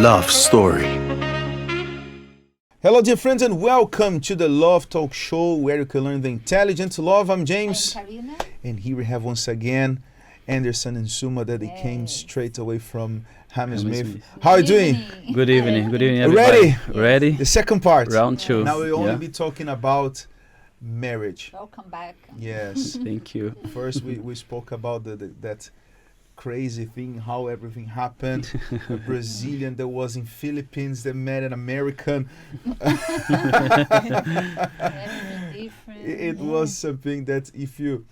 love story. Hello, dear friends, and welcome to the Love Talk Show, where you can learn the intelligent love. I'm James. I'm Karina. And here we have once again Anderson and Sulma that they came straight away from Hammersmith. How are you doing? Good evening. Good evening, everybody. Ready? Ready? The second part. Round two. Now we'll only Yeah. be talking about marriage. Welcome back. Yes. Thank you. First, we spoke about that crazy thing, how everything happened. A Brazilian that was in Philippines that met an American. Very different. It was something that if you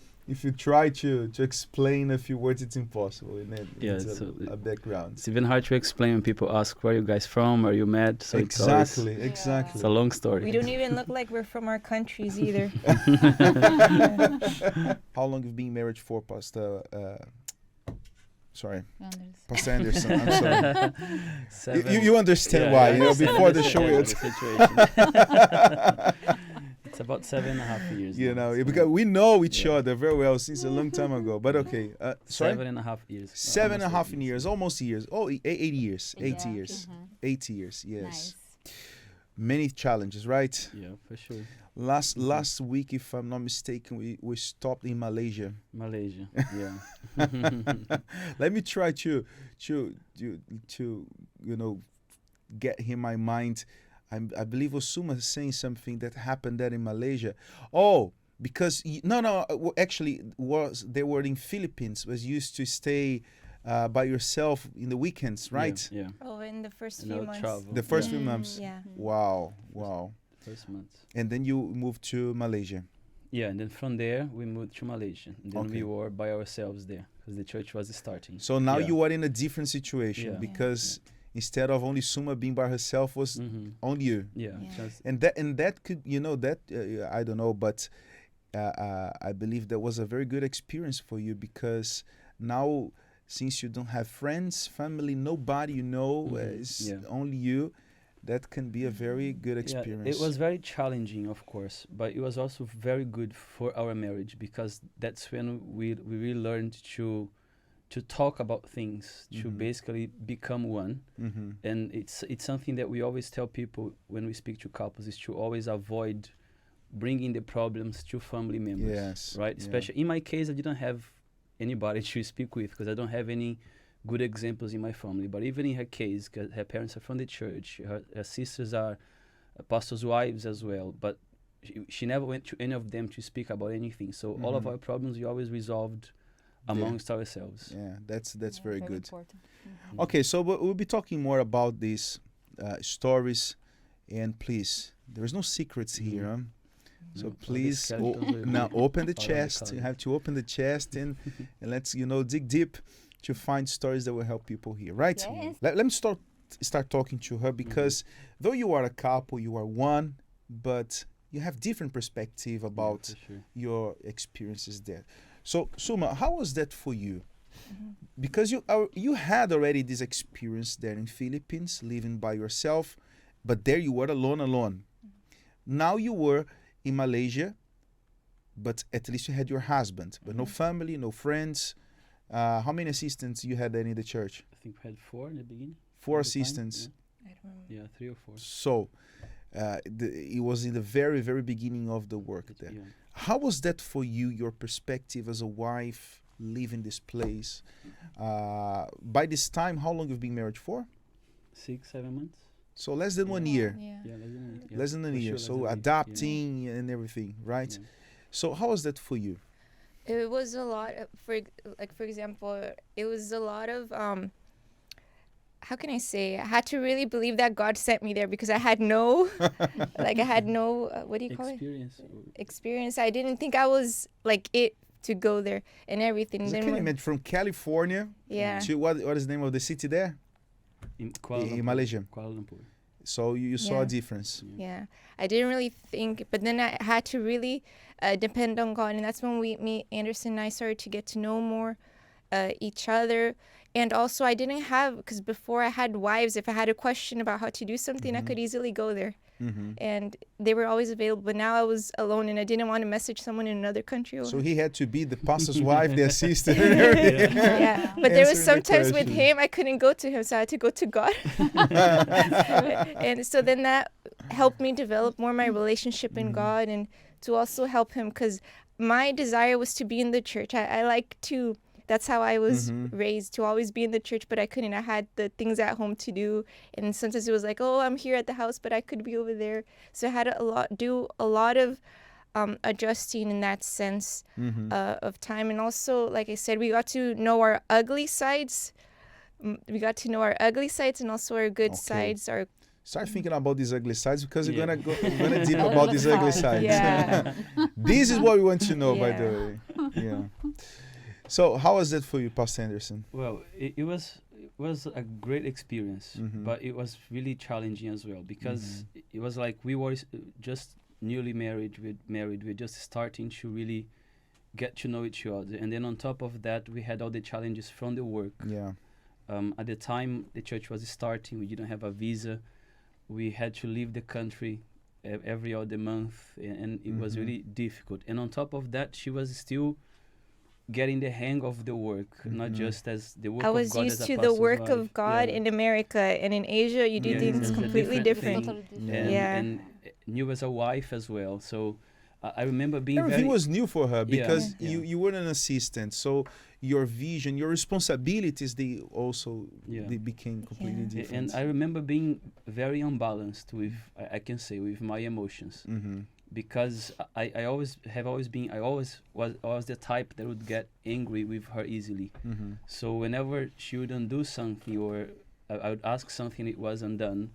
try to explain a few words, it's impossible. Yeah, it's a background. It's even hard to explain when people ask where you guys from, are you met? So Exactly. it's a long story. We don't even look like we're from our countries either. How long you've been married for, Pastor? Sorry, Anderson. Pastor Anderson. I'm sorry. 7. You understand Yeah, why? I understand Before the the show, scale, it's, the situation. It's about 7.5 years. now, so because we know each Yeah. other very well since a long time ago. But okay, sorry. 7.5 years. 7.5 Almost 8 years, almost years. Oh, 8 years. 80 Yeah. years. Mhm. 80 years. Yes. Nice. Many challenges, right? Yeah, for sure. Last week, if I'm not mistaken, we stopped in Malaysia. Malaysia. Yeah. Let me try to get in my mind. I believe Sulma is saying something that happened there in Malaysia. Oh, because actually they were in Philippines. Was used to stay by yourself in the weekends, right? Yeah. Oh, in the first And few I'll months. travel. The first yeah. few months. Yeah. Wow. First month. And then you moved to Malaysia. Yeah, and then from there we moved to Malaysia. And then Okay. we were by ourselves there because the church was starting. So now Yeah. you are in a different situation Yeah. because instead of only Sulma being by herself, was only you. Yeah. Yeah. Just, And that could I don't know, but I believe that was a very good experience for you because now since you don't have friends, family, nobody it's Yeah. only you, that can be a very good experience. Yeah, it was very challenging, of course, but it was also very good for our marriage because that's when we really learned to talk about things, to basically become one. And it's something that we always tell people when we speak to couples is to always avoid bringing the problems to family members. Yes, Right? yeah. Especially in my case, I didn't have anybody to speak with because I don't have any good examples in my family. But even in her case, 'cause her parents are from the church, her sisters are pastors' wives as well, but she never went to any of them to speak about anything. So all of our problems we always resolved amongst ourselves. Yeah, that's very good. Important. Okay, so we'll be talking more about these stories, and please, there's no secrets here. Huh? So No, please, skeletons will now be open the out of the chest. You closet. have to open the chest and let's dig deep to find stories that will help people here, right? Yes. Let me start talking to her because though you are a couple, you are one, but you have different perspective about for sure. your experiences there. So Sulma, how was that for you? Because you had already this experience there in Philippines, living by yourself, but there you were alone. Now you were in Malaysia, but at least you had your husband, but no family, no friends. How many assistants you had there in the church? I think we had 4 in the beginning. 4 at the time, assistants. I don't remember. Yeah, 3 or 4. So it was in the very, very beginning of the work there. Yeah. How was that for you, your perspective as a wife, leaving this place? By this time, how long you've been married for? 6-7 months. So less than 1 year. Yeah. Yeah, less than a year. Less than a for year. sure, less So than a year. adapting and everything, right? Yeah. So how was that for you? It was a lot for example, it was a lot of how can I say? I had to really believe that God sent me there because I had no what do you call it? Experience. Experience. I didn't think I was like it to go there and everything. So Then can you when- imagine from California yeah. to what is the name of the city there? In Kuala In Lumpur. Malaysia. Kuala Lumpur. So you saw a Yeah. difference. Yeah, I didn't really think, but then I had to really depend on God, and that's when me, Anderson, and I started to get to know more each other. And also, I didn't have, because before I had wives, if I had a question about how to do something, I could easily go there. and they were always available. But now I was alone, and I didn't want to message someone in another country. So he had to be the pastor's wife, the assistant. Yeah, but there was Answering the sometimes with question. him I couldn't go to him, so I had to go to God. And so then that helped me develop more my relationship in God, and to also help him, because my desire was to be in the church. I like to, that's how I was raised, to always be in the church, but I couldn't. I had the things at home to do, and sometimes it was like, oh, I'm here at the house, but I could be over there. So I had to do a lot of adjusting in that sense of time. And also, like I said, we got to know our ugly sides. We got to know our ugly sides and also our good sides. Start thinking about these ugly sides, because Yeah. we're gonna deep about these ugly sides. Yeah. This is what we want to know, by Yeah. the way. Yeah. So how was that for you, Pastor Anderson? Well, it was a great experience, but it was really challenging as well, because it was like we were just newly married. We're just starting to really get to know each other, and then on top of that, we had all the challenges from the work. Yeah. At the time the church was starting, we didn't have a visa. We had to leave the country every other month, and it was really difficult. And on top of that, she was still getting the hang of the work, not just as the work I of was God used as a to the pastor's work wife. of God Yeah. in America, and in Asia you do Yeah, things it's a completely different different. thing. Totally And, Yeah. and new as a wife as well. So I remember being Everything very was new for her, because Yeah. you were an assistant. So your vision, your responsibilities, they became completely different. and I remember being very unbalanced with, I can say, with my emotions. Because I always was the type that would get angry with her easily. So whenever she wouldn't do something, or I would ask something it wasn't done,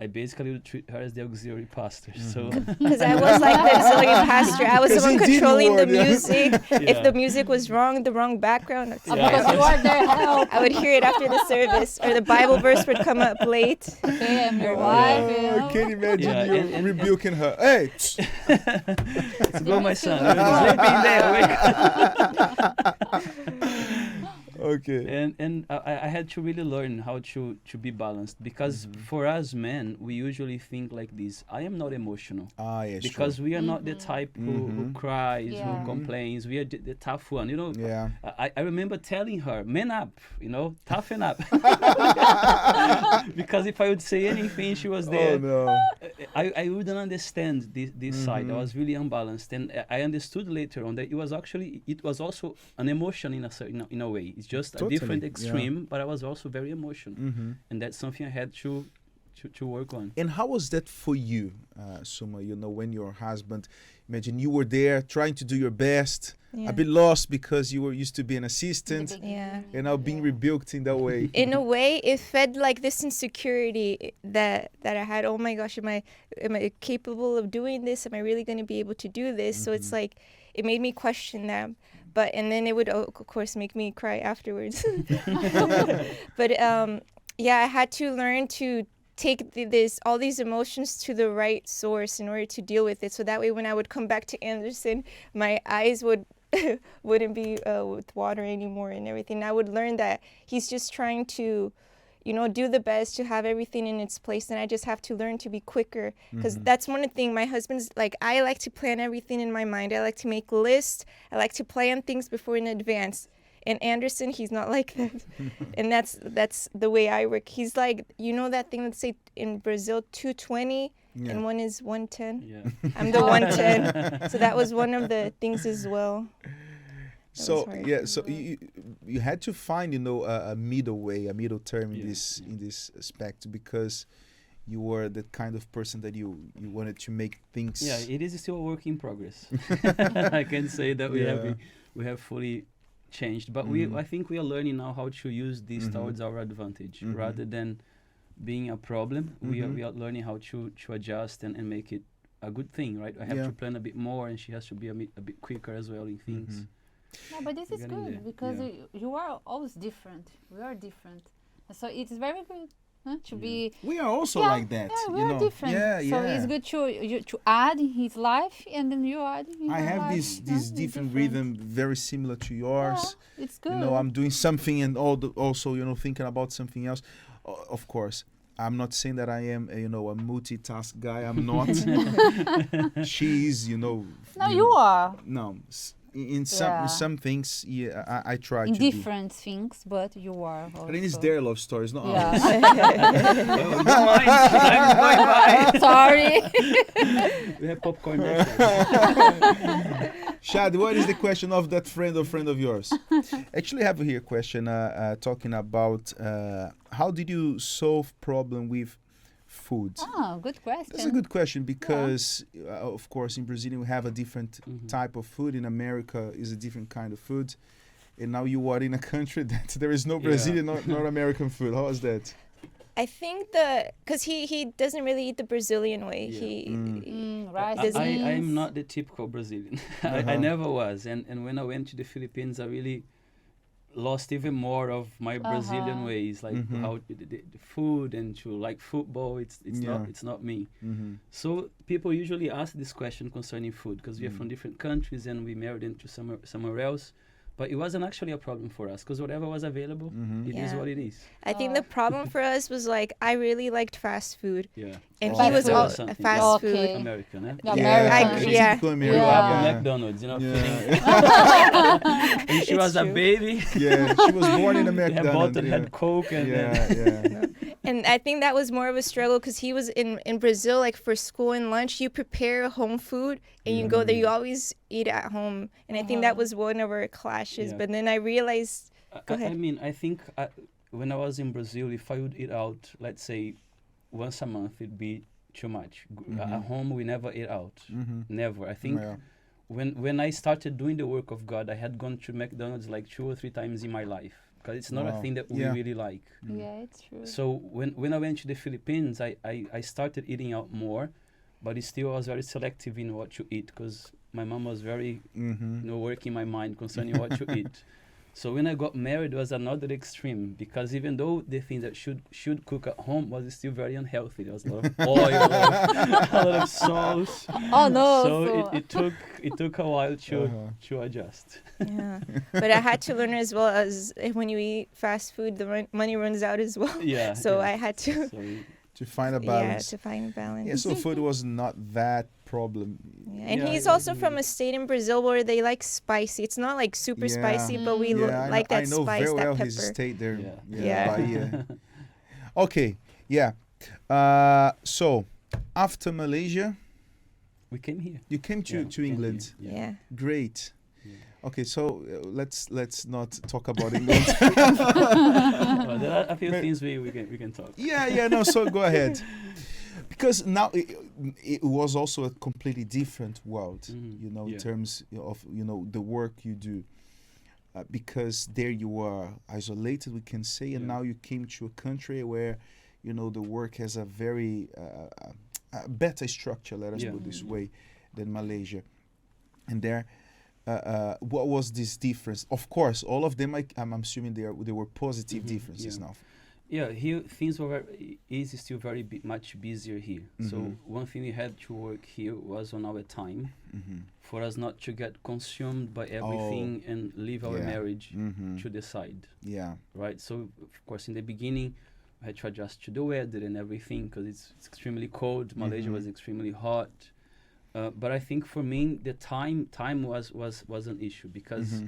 I basically would treat her as the auxiliary pastor. So Because I was like the auxiliary pastor. I was the Because one he did controlling the more, yeah. music. If Yeah. the music was wrong, the wrong background, Because you are their help. I would hear it after the service, or the Bible verse would come up late. Okay, I'm your wife. You Oh, I know? can't imagine Yeah, you and- rebuking her. Hey, let's go, my son. You're sleeping there. Wake okay. And I had to really learn how to be balanced, because for us men, we usually think like this: I am not emotional, Yes, because we are not the type who cries, Yeah. who complains. We are the tough one, you know. Yeah. I remember telling her, man up, you know, toughen up. Because if I would say anything, she was there. Oh no. I wouldn't understand this side. I was really unbalanced, and I understood later on that it was also an emotion in a way. It's just Totally, a different yeah. extreme, but I was also very emotional, and that's something I had to work on. And how was that for you, Sulma? You know, when your husband, imagine you were there trying to do your best, Yeah. a bit lost because you were used to be an assistant, Yeah. and now being rebuked in that way. In a way, it fed like this insecurity that I had. Oh my gosh, am I capable of doing this? Am I really going to be able to do this? So it's like, it made me question that. But, and then it would, of course, make me cry afterwards. But yeah, I had to learn to take all these emotions to the right source in order to deal with it. So that way, when I would come back to Anderson, my eyes wouldn't be with water anymore and everything. I would learn that he's just trying to, do the best to have everything in its place, and I just have to learn to be quicker, because that's one of the things. My husband's like, I like to plan everything in my mind. I like to make lists. I like to plan things before in advance. And Anderson, he's not like that. And that's the way I work. He's like, that thing that say in Brazil 220 Yeah. and one is 110. Yeah. I'm the 110. So that was one of the things as well. So was hard. yeah, so you had to find a middle way, a middle term in this aspect, because you were the kind of person that you wanted to make things. Yeah, it is still a work in progress. I can say that we have fully changed, but I think we are learning now how to use this towards our advantage, rather than being a problem. We are learning how to adjust and make it a good thing, right? I have to plan a bit more, and she has to be a bit quicker as well in things. No, but this is Getting good there, because yeah. you are always different. We are different. So it's very good to be. We are also Yeah, like that. Yeah, we are different. Yeah, So it's good to add in his life, and then you add in I your have life. this Yeah, it's different different. rhythm, very similar to yours. Yeah, it's good. I'm doing something and also thinking about something else. Of course, I'm not saying that I am, a multitask guy. I'm not. She is, No, you are. No, in some things, yeah, I try In to be. different things, but you are also. And it's their love stories, not ours. Yeah. Oh, no, I'm going by. Sorry. We have popcorn there. Shad, what is the question of that friend of yours? Actually, I have here a question talking about how did you solve problem with food? Oh, good question. That's a good question because, of course, in Brazil we have a different type of food. In America is a different kind of food. And now you are in a country that there is no Brazilian nor American food. How is that? I think because he doesn't really eat the Brazilian way. Yeah. Rice I'm not the typical Brazilian. I never was. And when I went to the Philippines, I really lost even more of my Brazilian ways, like how the food and to like football. It's not me. So people usually ask this question concerning food because we are from different countries and we married into somewhere else. But it wasn't actually a problem for us because whatever was available, it is what it is. I think the problem for us was like I really liked fast food. Yeah. And Oh. he was all Something. fast Okay. food. American, eh? Yeah, American. Yeah. Typical Yeah. Grew up American. in McDonald's, Yeah. And she was a true. baby. Yeah, she was born in a They had McDonald's. bottled, had Coke, and Yeah. And I think that was more of a struggle because he was in Brazil, like for school and lunch, you prepare home food and you go there, you always eat at home. And I think that was one of our clashes. Yeah. But then I realized, Go ahead. I mean, I think when I was in Brazil, if I would eat out, let's say, once a month, it'd be too much. At home, we never eat out. Never. I think Yeah. when I started doing the work of God, I had gone to McDonald's like 2 or 3 times in my life because it's not a Wow. thing that we Yeah. really like. Yeah, it's true. So when I went to the Philippines, I started eating out more, but it still was very selective in what you eat because my mom was very working my mind concerning what you eat. So when I got married, it was another extreme because even though the things that should cook at home was still very unhealthy. There was a lot of oil, a lot of sauce. Oh no. So it took a while to adjust. yeah. But I had to learn as well as when you eat fast food, the money runs out as well. Yeah. So yeah. I had to, So To find a yeah, balance. to find balance. Yeah, so food was not that problem. Yeah, and Yeah, he's yeah, also from a state in Brazil where they like spicy. It's not like super Yeah. spicy, but we Yeah, like I that know spice, very well that his pepper. state there. Yeah. Yeah. Bahia. Okay, yeah. So after Malaysia, we came here. you came to Came England. here, Yeah. Great. Yeah. Okay, so let's not talk about England. Well, there are a few things we can talk. Yeah, no. So go ahead, because now it was also a completely different world, in Yeah. terms of the work you do, because there you are isolated, we can say, and Yeah. now you came to a country where, the work has a very better structure. Let us Yeah. put it this way, than Malaysia, and there. What was this difference? Of course, all of them. I'm assuming they were positive differences yeah. now. Yeah, here things were still very much busier here. So one thing we had to work here was on our time, for us not to get consumed by everything and leave our Yeah. marriage to the side, Yeah. right? So of course in the beginning, we had to adjust to the weather and everything because it's extremely cold. Malaysia was extremely hot. But I think for me, the time was an issue because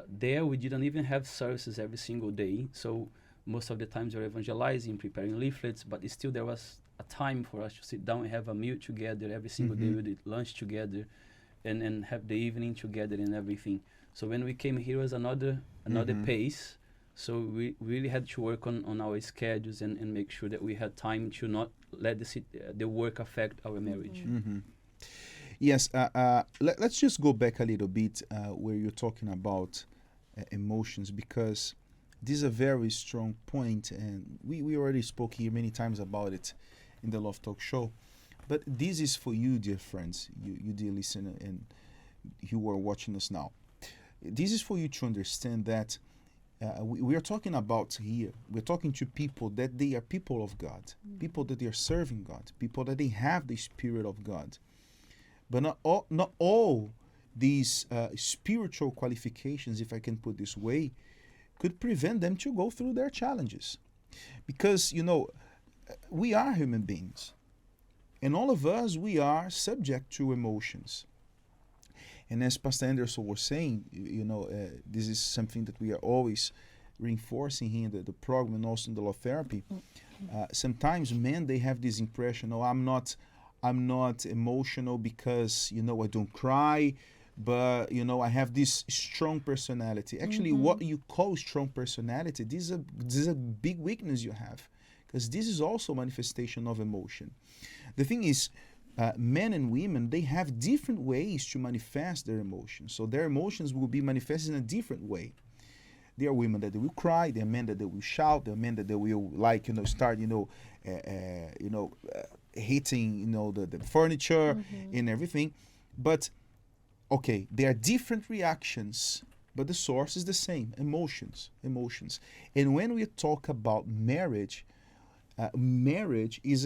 there we didn't even have services every single day. So most of the times we were evangelizing, preparing leaflets, but still there was a time for us to sit down and have a meal together every single day. We did lunch together and have the evening together and everything. So when we came here, it was another pace. So we really had to work on our schedules and make sure that we had time to not let the work affect our marriage. Yes. Let's just go back a little bit where you're talking about emotions, because this is a very strong point, and we already spoke here many times about it in the Love Talk show. But this is for you, dear friends, you dear listener, and you who are watching us now. This is for you to understand that we are talking about here. We're talking to people that they are people of God, people that they are serving God, people that they have the Spirit of God. But not all these spiritual qualifications, if I can put this way, could prevent them to go through their challenges. Because, we are human beings, and all of us, we are subject to emotions. And as Pastor Anderson was saying, this is something that we are always reinforcing here in the program and also in the law therapy. Sometimes men, they have this impression, oh, I'm not emotional because I don't cry, but I have this strong personality. Actually, what you call strong personality, this is a big weakness you have, because this is also a manifestation of emotion. The thing is, men and women, they have different ways to manifest their emotions. So their emotions will be manifested in a different way. There are women that they will cry. There are men that they will shout. There are men that they will start hitting the furniture and everything. But okay, there are different reactions, but the source is the same: emotions. And when we talk about marriage, marriage is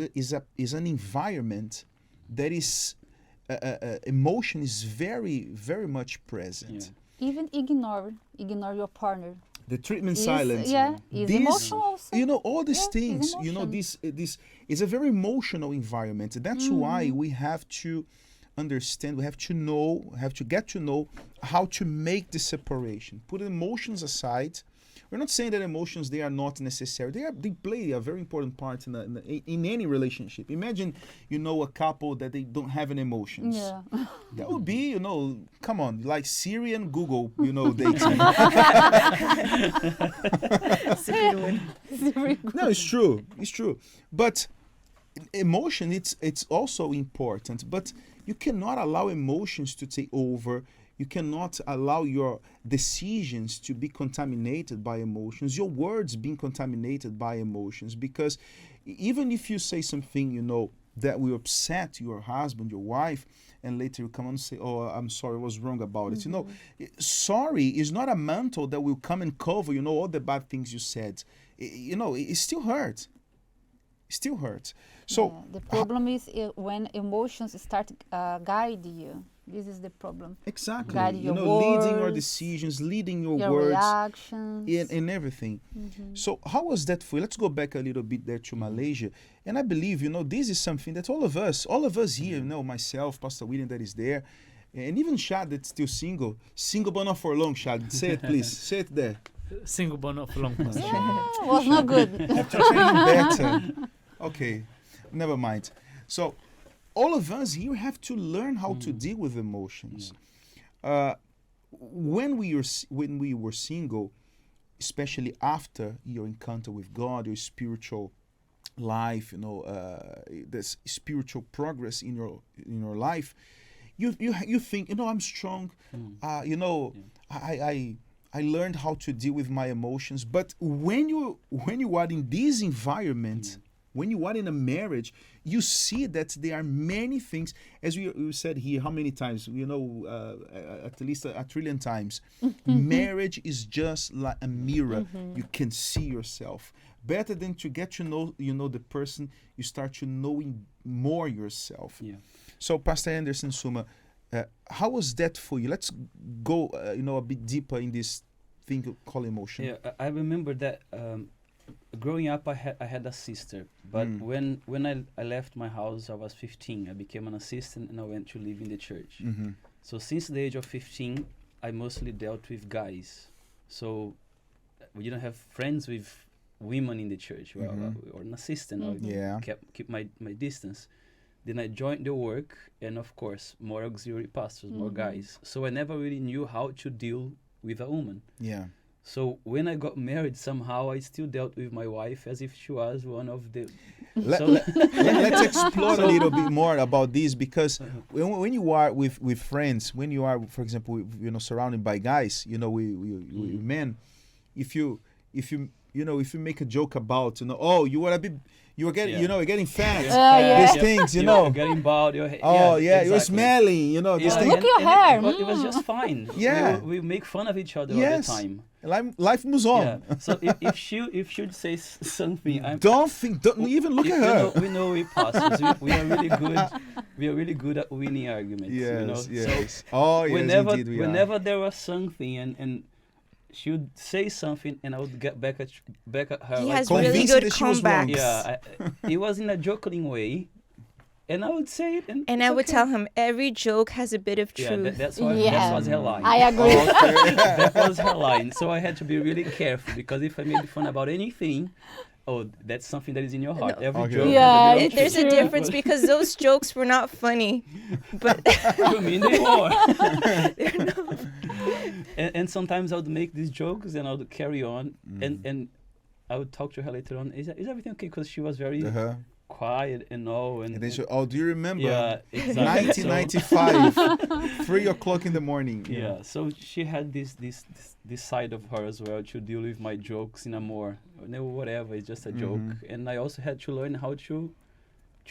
an environment that is emotion is very, very much present. Even ignore your partner. The treatment silence. Yeah, is emotional also. All these things. Emotion. This is a very emotional environment. That's why we have to understand. We have to get to know how to make the separation. Put emotions aside. We're not saying that emotions, they are not necessary. They play a very important part in any relationship. Imagine, a couple that they don't have any emotions. Yeah. That would be, come on, like Siri and Google, dating. No, it's true. But emotion, it's also important. But you cannot allow emotions to take over. You cannot allow your decisions to be contaminated by emotions, your words being contaminated by emotions, because even if you say something, that will upset your husband, your wife, and later you come on and say, oh, I'm sorry, I was wrong about it. Sorry is not a mantle that will come and cover, all the bad things you said. It still hurts. So the problem is when emotions start guiding you. This is the problem. Exactly. Guide your leading your words, decisions, leading your words, reactions, and everything. So how was that for you? Let's go back a little bit there to Malaysia. And I believe, this is something that all of us here, myself, Pastor William that is there, and even Shad that's still single but not for long, Shad. Say it, please. Say it there. Single but not for long. Pastor. Yeah, was not good. Have to train him better. Okay, never mind. So all of us here have to learn how to deal with emotions. When we were single, especially after your encounter with God, your spiritual life, this spiritual progress in your life, you think, I'm strong. I learned how to deal with my emotions. But when you are in this environment, when you are in a marriage, you see that there are many things, as we said here, how many times? At least a trillion times. Marriage is just like a mirror. You can see yourself. Better than to get to know, the person, you start to knowing more yourself. Yeah. So, Pastor Anderson, Sulma, how was that for you? Let's go, a bit deeper in this thing called emotion. Yeah, I remember that growing up, I had a sister, but when I left my house, I was 15. I became an assistant and I went to live in the church. So since the age of 15, I mostly dealt with guys. So we didn't have friends with women in the church or an assistant. I keep my distance. Then I joined the work, and of course, more auxiliary pastors, more guys. So I never really knew how to deal with a woman. Yeah. So when I got married, somehow I still dealt with my wife as if she was one of the... Let's explore a little bit more about this, because when you are with friends, when you are, for example, surrounded by guys, we men, if you make a joke about, you're getting fat, these things, You're getting bald. you're exactly. smelly, these things. Look at your hair. It was just fine. Yeah. We make fun of each other all the time. Life moves on. Yeah. So if she'd say something, don't even look at her. We know we pastors. We are really good. We are really good at winning arguments. Yes. So Yes, whenever indeed we are. whenever there was something and she would say something, and I would get back at her. He like, has really Convinced good that she was wrong. comebacks. yeah, it was in a joking way, and I would say it, and And it's I would okay. tell him every joke has a bit of Yeah, truth. that's Yeah. was her line. I agree. That was her line. So I had to be really careful, because if I made fun about anything, oh, that's something that is in your heart. No. Every Okay. joke. Yeah, has a bit of There's a truth. difference because those jokes were not funny. But I mean, they were. And sometimes I would make these jokes and I would carry on, and I would talk to her later on. Is everything okay? Because she was very Uh-huh. quiet and all. And then she, oh, do you remember? yeah, exactly. 1995, 3 o'clock in the morning. So, yeah, so she had this side of her as well, to deal with my jokes in a more, no, whatever, it's just a joke. And I also had to learn how to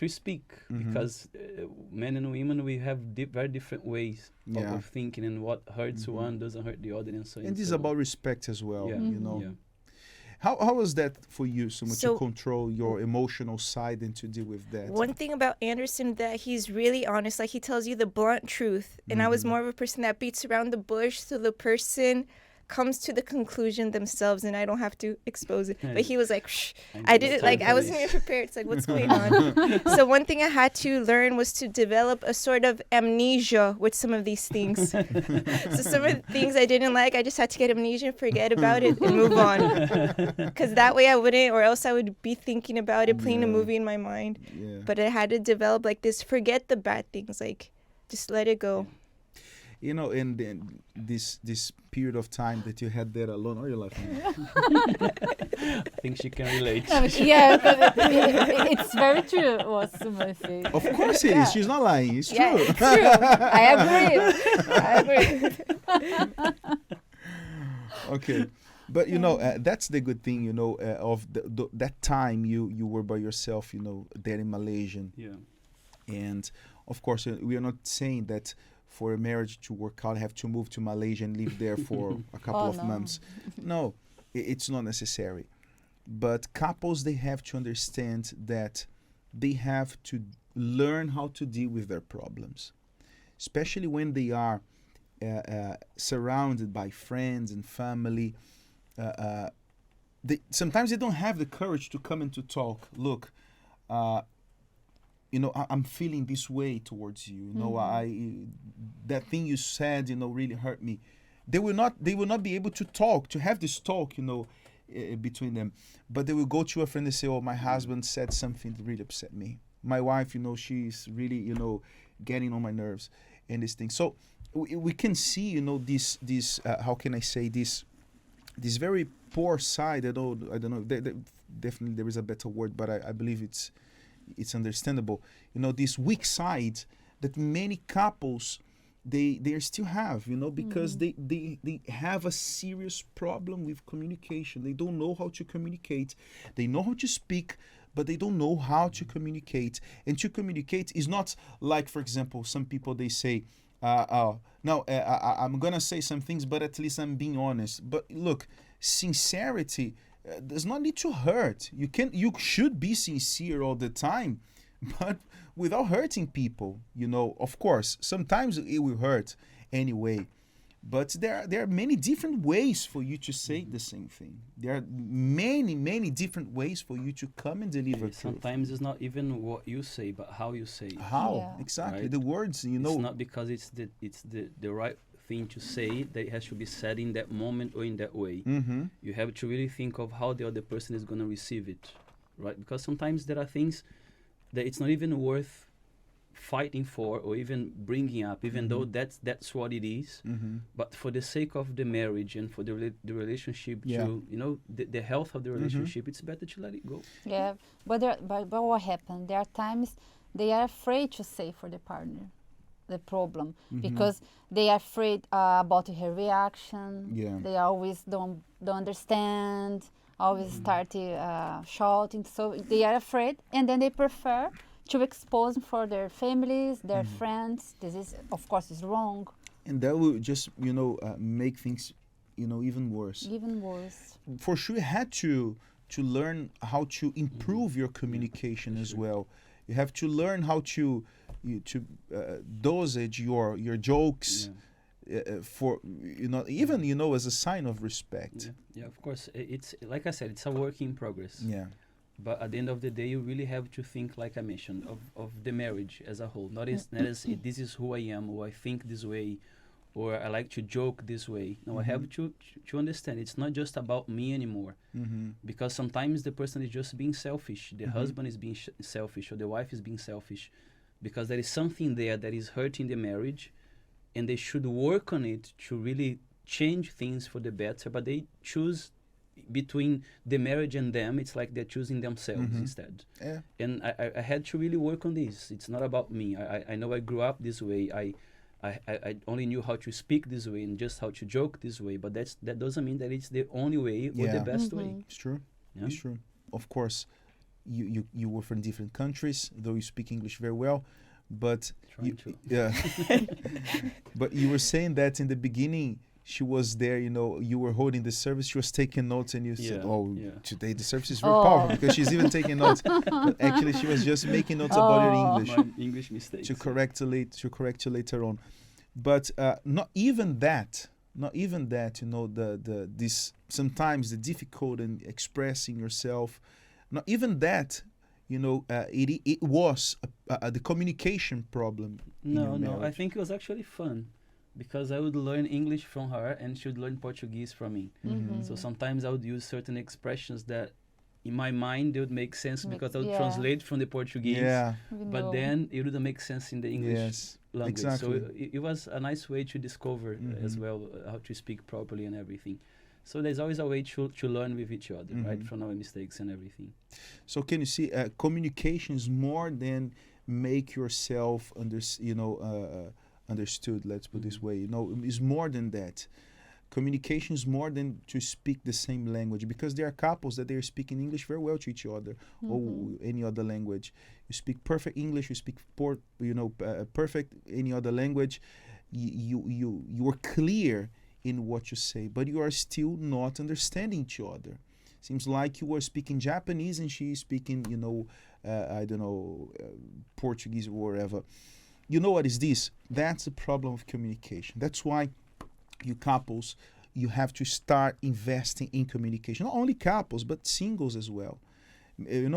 speak, because men and women, we have very different ways Yeah. of thinking, and what hurts one doesn't hurt the other, and so. And this is about respect as well, Yeah. you know. Yeah. How was that for you, Suma, to So- control your emotional side and to deal with that? one thing about Anderson, that he's really honest. Like, he tells you the blunt truth. And I was more of a person that beats around the bush, so the person comes to the conclusion themselves, and I don't have to expose it. But he was like, shh. I didn't, like, I wasn't even prepared. It's like, what's going on? So one thing I had to learn was to develop a sort of amnesia with some of these things. So some of the things I didn't like, I just had to get amnesia, forget about it, and move on. Because that way I wouldn't, or else I would be thinking about it, playing a Yeah. movie in my mind. Yeah. But I had to develop like this, forget the bad things, like just let it go. You know, and then this period of time that you had there alone, are you laughing? I think she can relate. Yeah, because it's very true what Sulma says. Of course it is. She's not lying. It's Yeah, true. it's true. I agree. I agree. Okay. But you know, that's the good thing, you know, of that time you were by yourself, you know, there in Malaysia. Yeah. And of course, we are not saying that for a marriage to work out, I have to move to Malaysia and live there for a couple Oh, of no. months. No, it's not necessary. But couples, they have to understand that they have to learn how to deal with their problems, especially when they are surrounded by friends and family. Sometimes they don't have the courage to come and to talk. Look, you know, I'm feeling this way towards you. You know, that thing you said, you know, really hurt me. They will not be able to talk, to have this talk, you know, between them. But they will go to a friend and say, "Oh, my husband said something that really upset me. My wife, you know, she's really, you know, getting on my nerves," and this thing. So we can see, you know, this how can I say this very poor side. I don't know. Definitely there is a better word, but I believe it's understandable. You know, this weak side that many couples they still have, you know, because they have a serious problem with communication. They don't know how to communicate. They know how to speak, but they don't know how to communicate. And to communicate is not like, for example, some people, they say, I'm gonna say some things, but at least I'm being honest. But look, sincerity does not need to hurt. You should be sincere all the time, but without hurting people. You know, of course, sometimes it will hurt anyway. But there are many different ways for you to say the same thing. There are many different ways for you to come and deliver truth. Sometimes it's not even what you say, but how you say it. How Yeah. exactly Right. the words, you know. It's not because it's the right thing to say that it has to be said in that moment or in that way. Mm-hmm. You have to really think of how the other person is going to receive it, right? Because sometimes there are things that it's not even worth fighting for or even bringing up, even though that's what it is. Mm-hmm. But for the sake of the marriage and for the relationship, Yeah. to, you know, the health of the relationship, it's better to let it go. Yeah, but what happened? There are times they are afraid to say for the partner the problem because they are afraid about her reaction. Yeah. They always don't understand. Always start shouting. So they are afraid, and then they prefer to expose for their families, their friends. This is, of course, is wrong. And that will just, you know, make things, you know, even worse. Even worse. For sure, you had to learn how to improve your communication as well. You have to learn how to dosage your jokes, for even as a sign of respect. Yeah, of course. It's like I said, it's a work in progress. Yeah. But at the end of the day, you really have to think, like I mentioned, of the marriage as a whole. Not as this is who I am, or I think this way, or I like to joke this way. No, I have to understand it's not just about me anymore. Because sometimes the person is just being selfish. The husband is being selfish, or the wife is being selfish, because there is something there that is hurting the marriage, and they should work on it to really change things for the better. But they choose between the marriage and them. It's like they're choosing themselves instead. Yeah. And I had to really work on this. It's not about me. I know I grew up this way. I only knew how to speak this way and just how to joke this way, but that doesn't mean that it's the only way or the best way. It's true. Yeah? It's true. Of course, you were from different countries, though you speak English very well, but Trying to. yeah. But you were saying that in the beginning, she was there, you were holding the service, she was taking notes, and you said, today the service is very powerful, because she's even taking notes. But actually, she was just making notes about your English. My English mistakes. To correct you later on. But not even that, this sometimes the difficult in expressing yourself, not even that, it was the communication problem. No, I think it was actually fun, because I would learn English from her and she would learn Portuguese from me. So sometimes I would use certain expressions that in my mind they would make sense because I would translate from the Portuguese. Yeah. But then it wouldn't make sense in the English language. Exactly. So it was a nice way to discover as well how to speak properly and everything. So there's always a way to learn with each other, right, from our mistakes and everything. So can you see, communication is more than make yourself understood, let's put this way. Is more than that. Communication is more than to speak the same language, because there are couples that they're speaking English very well to each other, or any other language. You speak perfect English, you speak perfect any other language. You are clear in what you say, but you are still not understanding each other. Seems like you are speaking Japanese and she is speaking, I don't know, Portuguese or whatever. You know what is this? That's the problem of communication. That's why you couples, you have to start investing in communication. Not only couples, but singles as well.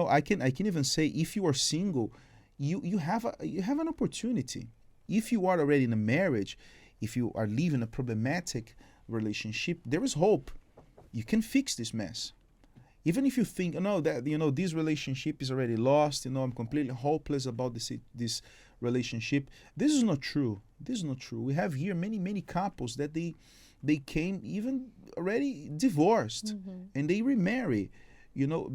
I can even say, if you are single, you have an opportunity. If you are already in a marriage, if you are living a problematic relationship, there is hope. You can fix this mess. Even if you think, this relationship is already lost, I'm completely hopeless about this relationship. This is not true. We have here many couples that they came even already divorced, and they remarry,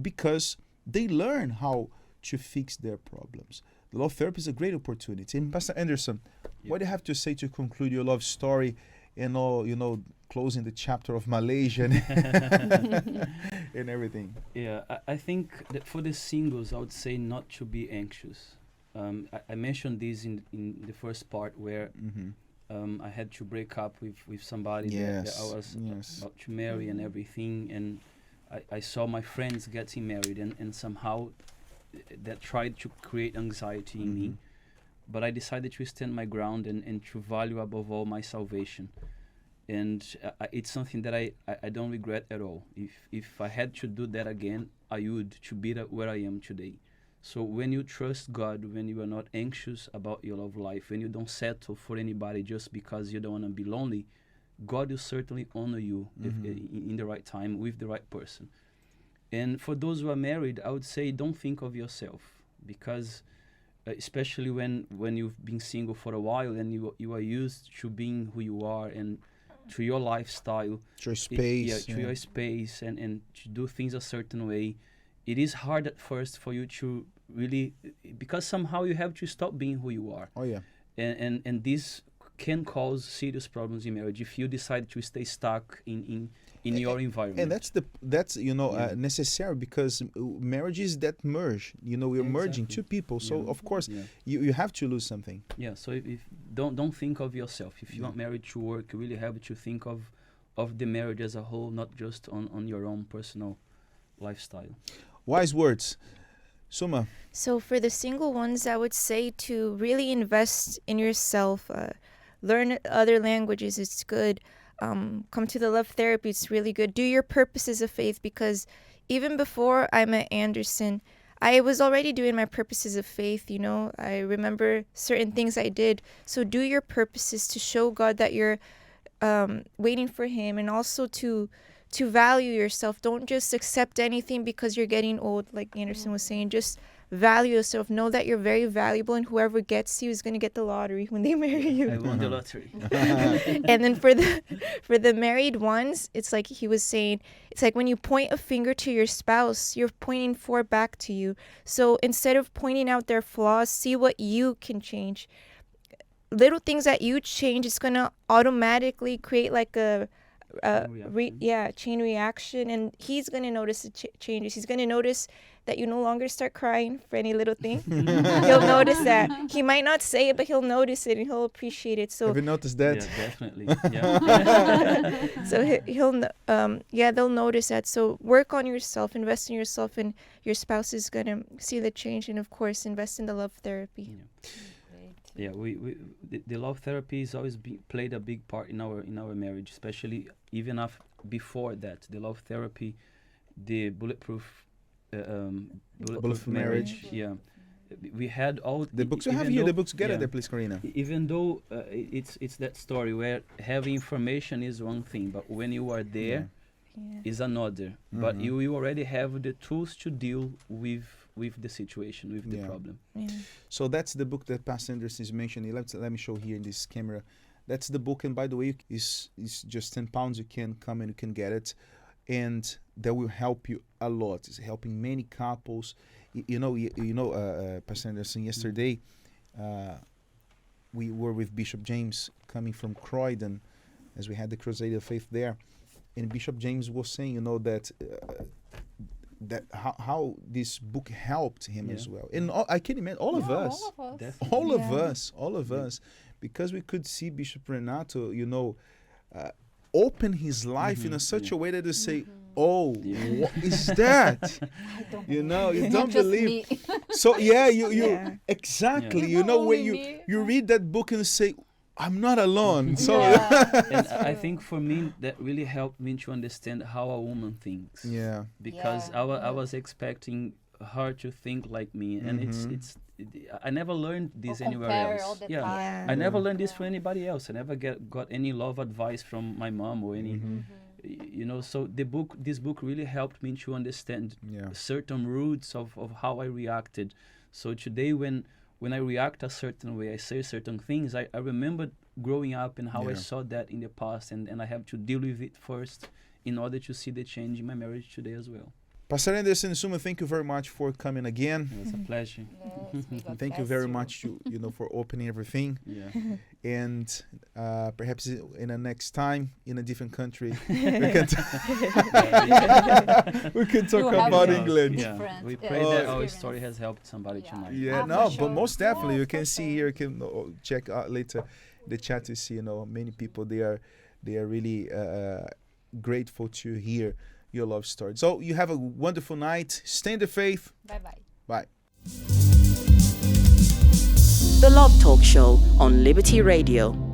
because they learn how to fix their problems. The love therapy is a great opportunity. And Pastor Anderson, what do you have to say to conclude your love story and all, closing the chapter of Malaysia and everything? Yeah, I think that for the singles, I would say not to be anxious. I mentioned this in the first part where I had to break up with somebody that I was about to marry and everything, and I saw my friends getting married, and somehow that tried to create anxiety in me. But I decided to stand my ground and to value above all my salvation. And it's something that I don't regret at all. If I had to do that again, I would, to be where I am today. So when you trust God, when you are not anxious about your love life, when you don't settle for anybody just because you don't want to be lonely, God will certainly honor you in the right time with the right person. And for those who are married, I would say don't think of yourself, because especially when you've been single for a while and you are used to being who you are and to your lifestyle, to your space, your space, and to do things a certain way. It is hard at first for you to really, because somehow you have to stop being who you are. Oh yeah. And this can cause serious problems in marriage if you decide to stay stuck in your environment. And that's necessary, because marriage is that merge. We're merging two people, so of course you have to lose something. Yeah. So if don't think of yourself. If you want marriage to work, you really have to think of the marriage as a whole, not just on your own personal lifestyle. Wise words. Sulma. So for the single ones, I would say to really invest in yourself. learn other languages, it's good. Come to the love therapy, it's really good. Do your purposes of faith, because even before I met Anderson, I was already doing my purposes of faith, you know. I remember certain things I did. So do your purposes to show God that you're waiting for him, and also to value yourself. Don't just accept anything because you're getting old, like Anderson was saying. Just value yourself. Know that you're very valuable, and whoever gets you is going to get the lottery when they marry you. I won the lottery. And then for the married ones, it's like he was saying, it's like when you point a finger to your spouse, you're pointing four back to you. So instead of pointing out their flaws, see what you can change. Little things that you change, it's going to automatically create like a chain reaction, and he's going to notice the changes. He's going to notice that you no longer start crying for any little thing. He'll notice that. He might not say it, but he'll notice it, and he'll appreciate it. So have you noticed that? Yeah, definitely. Yeah. So they'll notice that. So work on yourself, invest in yourself, and your spouse is going to see the change. And of course, invest in the love therapy. Yeah, the love therapy has always played a big part in our marriage, especially even before that. The love therapy, the bulletproof marriage. Yeah, we had all the books. We have here the books. Get it there, please, Karina. Even though it's that story where having information is one thing, but when you are there, is another. But you already have the tools to deal with the situation, with the problem. Yeah. So that's the book that Pastor Anderson is mentioning. Let me show here in this camera. That's the book, and by the way, it's just £10. You can come and you can get it, and that will help you a lot. It's helping many couples. Pastor Anderson, yesterday we were with Bishop James coming from Croydon, as we had the Crusade of Faith there, and Bishop James was saying, that how this book helped him as well. And I can imagine all of us, all of us, because we could see Bishop Renato, open his life in such a way that they say, what is that? You don't believe. So exactly. When you read that book and say, I'm not alone. So and I think for me that really helped me to understand how a woman thinks. Yeah. Because I was expecting her to think like me, and I never learned this anywhere else. I never learned this from anybody else. I never got any love advice from my mom or any. So this book really helped me to understand certain roots of how I reacted. So today when I react a certain way, I say certain things, I remember growing up and how I saw that in the past, and I have to deal with it first in order to see the change in my marriage today as well. Pastor Anderson, Sulma, thank you very much for coming again. It was a pleasure. Thank you very much for opening everything. Yeah. And perhaps in the next time in a different country we can talk about England. Yeah. We pray that our story has helped somebody tonight. Yeah, but most definitely you can see here. You can check out later the chat to see. Many people they are really grateful to hear your love story. So you have a wonderful night. Stay in the faith. Bye-bye. Bye. The Love Talk Show on Liberty Radio.